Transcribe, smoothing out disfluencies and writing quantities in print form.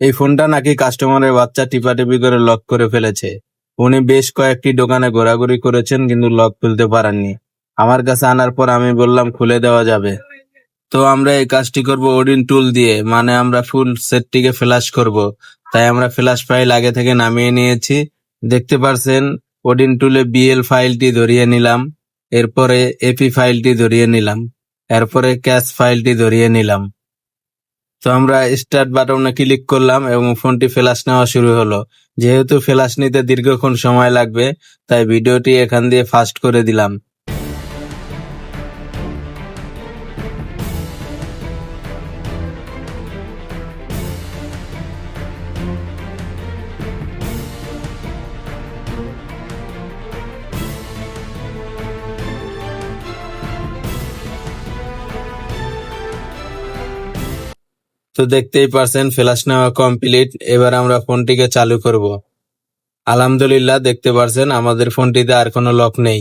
এই ফোনটা নাকি কাস্টমারের বাচ্চা টিপাটিপি করে লক করে ফেলেছে। উনি বেশ কয়েকটি দোকানে ঘোরাঘুরি করেছেন কিন্তু লক খুলতে পারেননি। আমার কাছে আনার পর আমি বললাম খুলে দেওয়া যাবে। তো আমরা এই কাজটি করব ওডিন টুল দিয়ে, মানে আমরা ফুল সেটটিকে ফ্ল্যাশ করব। তাই আমরা ফ্ল্যাশ ফাইল আগে থেকে নামিয়ে নিয়েছি। দেখতে পারছেন ওডিন টুলে বিএল ফাইলটি ধরিয়ে নিলাম, এরপরে এপি ফাইলটি ধরিয়ে নিলাম, এরপরে ক্যাশ ফাইলটি ধরিয়ে নিলাম। তো আমরা স্টার্ট বাটনে ক্লিক করলাম এবং ফোনটি ফ্ল্যাশ নেওয়া শুরু হলো। যেহেতু ফ্ল্যাশ নিতে দীর্ঘক্ষণ সময় লাগবে তাই ভিডিওটি এখান দিয়ে ফাস্ট করে দিলাম। তো দেখতেই পারছেন ফ্ল্যাশ নেওয়া কমপ্লিট। এবার আমরা ফোনটিকে চালু করব। আলহামদুলিল্লাহ, দেখতে পারছেন আমাদের ফোনটিতে আর কোনো লক নেই।